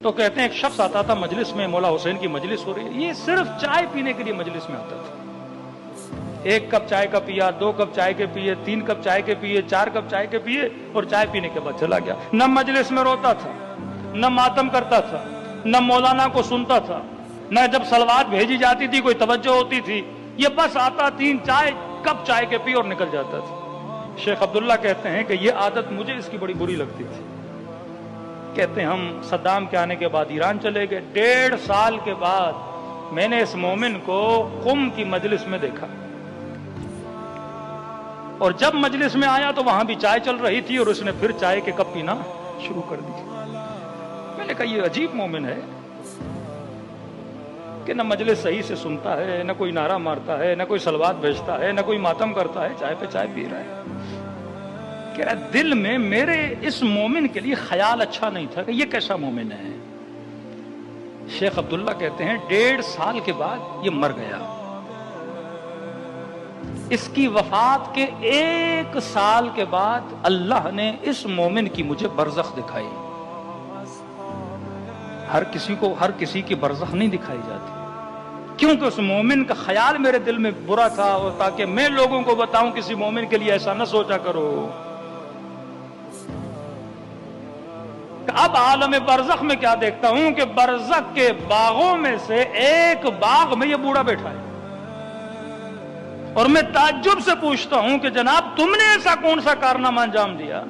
تو کہتے ہیں ایک شخص آتا تھا مجلس میں، مولا حسین کی مجلس ہو رہی ہے، یہ صرف چائے پینے کے لیے مجلس میں آتا تھا۔ 1 کپ چائے کا پیا، 2 کپ چائے کے پیے، 3 کپ چائے کے پیے، 4 کپ چائے کے پیے اور چائے پینے کے بعد چلا گیا۔ نہ مجلس میں روتا تھا، نہ ماتم کرتا تھا، نہ مولانا کو سنتا تھا، نہ جب صلوات بھیجی جاتی تھی کوئی توجہ ہوتی تھی، یہ بس آتا 3 کپ چائے کے پی اور نکل جاتا تھا۔ شیخ عبداللہ کہتے ہیں کہ یہ عادت مجھے اس کی بڑی بری لگتی تھی۔ کہتے ہیں ہم صدام کے آنے کے بعد ایران چلے گئے، 1.5 سال کے بعد میں نے اس مومن کو قم کی مجلس میں دیکھا، اور جب مجلس میں آیا تو وہاں بھی چائے چل رہی تھی اور اس نے پھر چائے کے کپ پینا شروع کر دی۔ میں نے کہا یہ عجیب مومن ہے کہ نہ مجلس صحیح سے سنتا ہے، نہ کوئی نعرہ مارتا ہے، نہ کوئی صلوات بھیجتا ہے، نہ کوئی ماتم کرتا ہے، چائے پہ چائے پی رہا ہے۔ کہہ رہا دل میں میرے اس مومن کے لیے خیال اچھا نہیں تھا کہ یہ کیسا مومن ہے۔ شیخ عبداللہ کہتے ہیں 1.5 سال کے بعد یہ مر گیا۔ اس کی وفات کے 1 سال کے بعد اللہ نے اس مومن کی مجھے برزخ دکھائی۔ ہر کسی کی برزخ نہیں دکھائی جاتی، کیونکہ اس مومن کا خیال میرے دل میں برا تھا، اور تاکہ میں لوگوں کو بتاؤں کسی مومن کے لیے ایسا نہ سوچا کرو۔ اب عالم برزخ میں کیا دیکھتا ہوں کہ برزخ کے باغوں میں سے ایک باغ میں یہ بوڑھا بیٹھا ہے، اور میں تعجب سے پوچھتا ہوں کہ جناب تم نے ایسا کون سا کارنامہ انجام دیا؟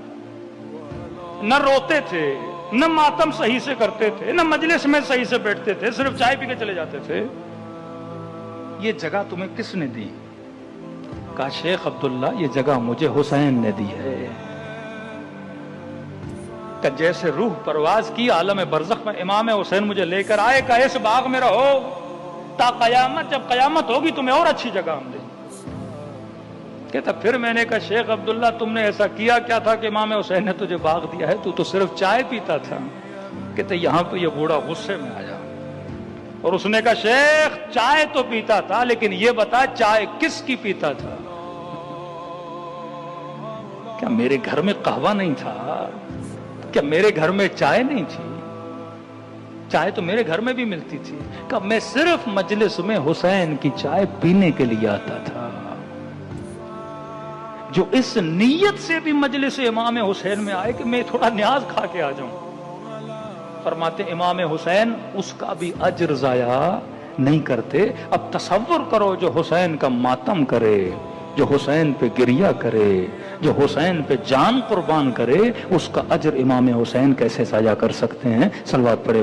نہ روتے تھے، نہ ماتم صحیح سے کرتے تھے، نہ مجلس میں صحیح سے بیٹھتے تھے، صرف چائے پی کے چلے جاتے تھے، یہ جگہ تمہیں کس نے دی؟ کہا شیخ عبداللہ یہ جگہ مجھے حسین نے دی ہے۔ کہ جیسے روح پرواز کی عالم برزخ میں امام حسین مجھے لے کر آئے، کہ اس باغ میں رہو تا قیامت، جب قیامت ہوگی تمہیں اور اچھی جگہ ہم دیں۔ کہتا پھر میں نے کہا شیخ عبداللہ تم نے ایسا کیا کیا تھا کہ امام حسین نے تجھے باغ دیا ہے؟ تو صرف چائے پیتا تھا۔ کہتے یہاں تو یہ بوڑھا غصے میں آیا، اور اس نے کہا شیخ چائے تو پیتا تھا، لیکن یہ بتا چائے کس کی پیتا تھا؟ کیا میرے گھر میں قہوہ نہیں تھا؟ کیا میرے گھر میں چائے نہیں تھی؟ چائے تو میرے گھر میں بھی ملتی تھی۔ کہ میں صرف مجلس میں حسین کی چائے پینے کے لیے آتا تھا۔ جو اس نیت سے بھی مجلس امام حسین میں آئے کہ میں تھوڑا نیاز کھا کے آ جاؤں، فرماتے امام حسین اس کا بھی اجر ضائع نہیں کرتے۔ اب تصور کرو جو حسین کا ماتم کرے، جو حسین پہ گریہ کرے، جو حسین پہ جان قربان کرے، اس کا اجر امام حسین کیسے ضائع کر سکتے ہیں؟ صلوات پڑھے۔